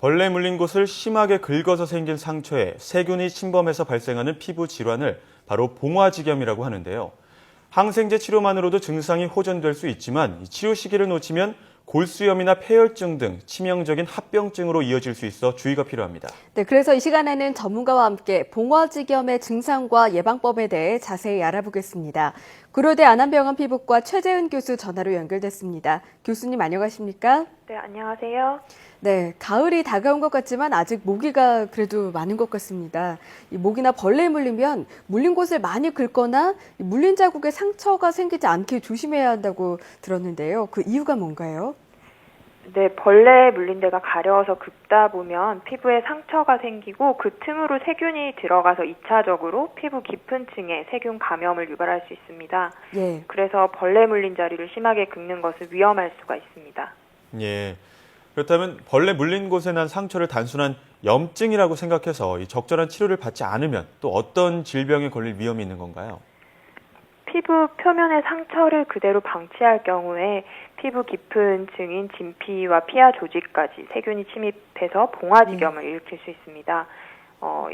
벌레 물린 곳을 심하게 긁어서 생긴 상처에 세균이 침범해서 발생하는 피부 질환을 바로 봉화지겸이라고 하는데요. 항생제 치료만으로도 증상이 호전될 수 있지만 치료 시기를 놓치면 골수염이나 폐혈증 등 치명적인 합병증으로 이어질 수 있어 주의가 필요합니다. 네, 그래서 이 시간에는 전문가와 함께 봉화지겸의 증상과 예방법에 대해 자세히 알아보겠습니다. 구로대 안암병원 피부과 최재은 교수 전화로 연결됐습니다. 교수님 안녕하십니까? 네, 안녕하세요. 네, 가을이 다가온 것 같지만 아직 모기가 그래도 많은 것 같습니다. 이 모기나 벌레에 물리면 물린 곳을 많이 긁거나 물린 자국에 상처가 생기지 않게 조심해야 한다고 들었는데요. 그 이유가 뭔가요? 네, 벌레에 물린 데가 가려워서 긁다 보면 피부에 상처가 생기고 그 틈으로 세균이 들어가서 2차적으로 피부 깊은 층에 세균 감염을 유발할 수 있습니다. 예. 그래서 벌레 물린 자리를 심하게 긁는 것은 위험할 수가 있습니다. 예. 그렇다면 벌레 물린 곳에 난 상처를 단순한 염증이라고 생각해서 이 적절한 치료를 받지 않으면 또 어떤 질병에 걸릴 위험이 있는 건가요? 피부 표면의 상처를 그대로 방치할 경우에 피부 깊은 층인 진피와 피하 조직까지 세균이 침입해서 봉화지겸을 일으킬 수 있습니다.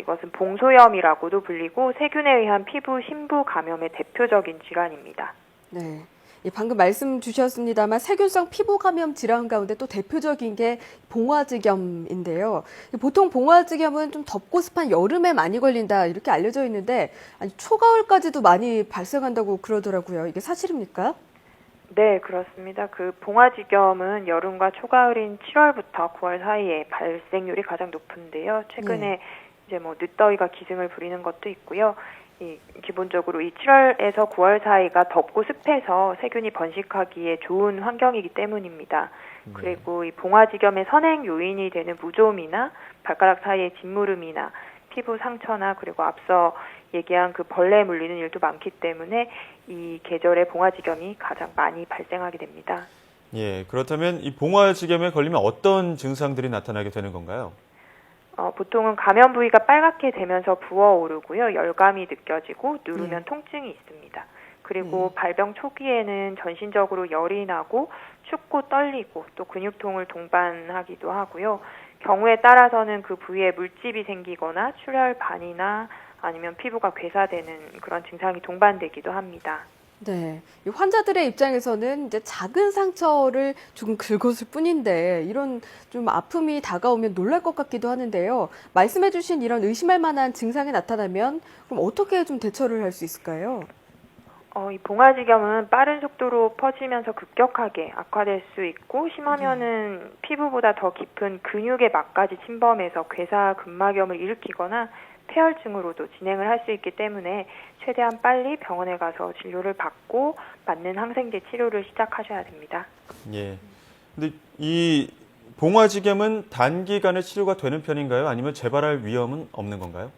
이것은 봉소염이라고도 불리고 세균에 의한 피부 심부 감염의 대표적인 질환입니다. 네. 방금 말씀 주셨습니다만 세균성 피부 감염 질환 가운데 또 대표적인 게 봉화지겸인데요. 보통 봉화지겸은 좀 덥고 습한 여름에 많이 걸린다 이렇게 알려져 있는데 아니, 초가을까지도 많이 발생한다고 그러더라고요. 이게 사실입니까? 네, 그렇습니다. 그 봉화지겸은 여름과 초가을인 7월부터 9월 사이에 발생률이 가장 높은데요. 최근에 이제 늦더위가 기승을 부리는 것도 있고요. 기본적으로 이 7월에서 9월 사이가 덥고 습해서 세균이 번식하기에 좋은 환경이기 때문입니다. 그리고 이 봉화지겸의 선행 요인이 되는 무좀이나 발가락 사이의 짓무름이나 피부 상처나 그리고 앞서 얘기한 그 벌레에 물리는 일도 많기 때문에 이 계절에 봉화지겸이 가장 많이 발생하게 됩니다. 예, 그렇다면 이 봉화지겸에 걸리면 어떤 증상들이 나타나게 되는 건가요? 보통은 감염 부위가 빨갛게 되면서 부어오르고요. 열감이 느껴지고 누르면 통증이 있습니다. 그리고 발병 초기에는 전신적으로 열이 나고 춥고 떨리고 또 근육통을 동반하기도 하고요. 경우에 따라서는 그 부위에 물집이 생기거나 출혈반이나 아니면 피부가 괴사되는 그런 증상이 동반되기도 합니다. 네. 이 환자들의 입장에서는 이제 작은 상처를 조금 긁었을 뿐인데 이런 좀 아픔이 다가오면 놀랄 것 같기도 하는데요. 말씀해주신 이런 의심할 만한 증상이 나타나면 그럼 어떻게 좀 대처를 할 수 있을까요? 이 봉화지겸은 빠른 속도로 퍼지면서 급격하게 악화될 수 있고 심하면은 피부보다 더 깊은 근육의 막까지 침범해서 괴사 근막염을 일으키거나 폐혈증으로도 진행을 할 수 있기 때문에 최대한 빨리 병원에 가서 진료를 받고 맞는 항생제 치료를 시작하셔야 됩니다. 예. 근데 이 봉화지겸은 단기간에 치료가 되는 편인가요? 아니면 재발할 위험은 없는 건가요?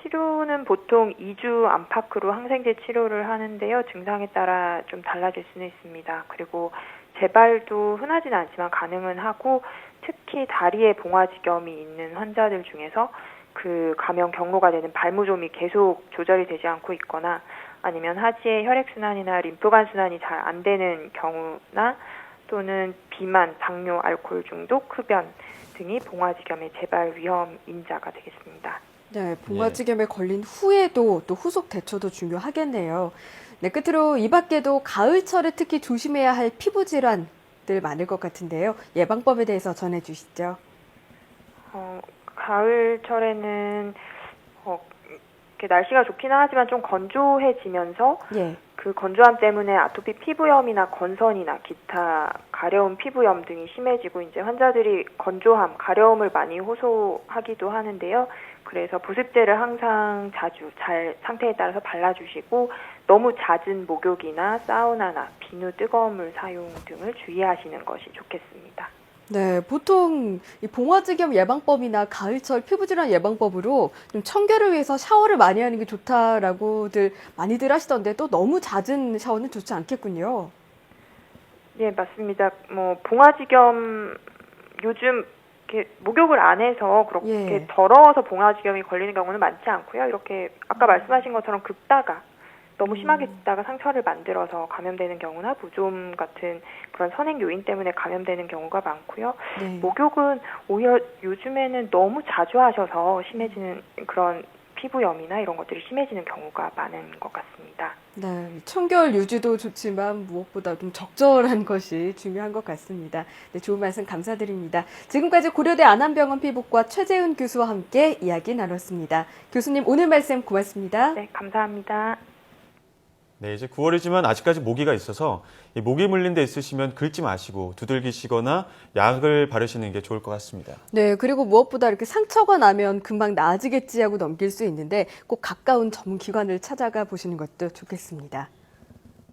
치료는 보통 2주 안팎으로 항생제 치료를 하는데요. 증상에 따라 좀 달라질 수는 있습니다. 그리고 재발도 흔하지는 않지만 가능은 하고 특히 다리에 봉화지겸이 있는 환자들 중에서 그 감염 경로가 되는 발무좀이 계속 조절이 되지 않고 있거나 아니면 하지의 혈액순환이나 림프관 순환이 잘 안 되는 경우나 또는 비만, 당뇨, 알코올 중독, 흡연 등이 봉화지겸의 재발 위험 인자가 되겠습니다. 네, 봉화지겸에 걸린 후에도 또 후속 대처도 중요하겠네요. 네, 끝으로 이 밖에도 가을철에 특히 조심해야 할 피부 질환들 많을 것 같은데요. 예방법에 대해서 전해주시죠. 가을철에는 이렇게 날씨가 좋기는 하지만 좀 건조해지면서 그 건조함 때문에 아토피 피부염이나 건선이나 기타 가려운 피부염 등이 심해지고 이제 환자들이 건조함, 가려움을 많이 호소하기도 하는데요. 그래서 보습제를 항상 자주 잘 상태에 따라서 발라주시고 너무 잦은 목욕이나 사우나나 비누 뜨거운 물 사용 등을 주의하시는 것이 좋겠습니다. 네, 보통 이 봉화지겸 예방법이나 가을철 피부질환 예방법으로 좀 청결을 위해서 샤워를 많이 하는 게 좋다라고들 많이들 하시던데 또 너무 잦은 샤워는 좋지 않겠군요. 네, 맞습니다. 봉화지겸 요즘 이렇게 목욕을 안 해서 그렇게 더러워서 봉화지겸이 걸리는 경우는 많지 않고요. 이렇게 아까 말씀하신 것처럼 긁다가 너무 심하게 찢다가 상처를 만들어서 감염되는 경우나 부종 같은 그런 선행 요인 때문에 감염되는 경우가 많고요. 네. 목욕은 오히려 요즘에는 너무 자주 하셔서 심해지는 그런 피부염이나 이런 것들이 심해지는 경우가 많은 것 같습니다. 네, 청결 유지도 좋지만 무엇보다 좀 적절한 것이 중요한 것 같습니다. 네, 좋은 말씀 감사드립니다. 지금까지 고려대 안암병원 피부과 최재훈 교수와 함께 이야기 나눴습니다. 교수님 오늘 말씀 고맙습니다. 네, 감사합니다. 네, 이제 9월이지만 아직까지 모기가 있어서 이 모기 물린 데 있으시면 긁지 마시고 두들기시거나 약을 바르시는 게 좋을 것 같습니다. 네, 그리고 무엇보다 이렇게 상처가 나면 금방 나아지겠지 하고 넘길 수 있는데 꼭 가까운 전문기관을 찾아가 보시는 것도 좋겠습니다.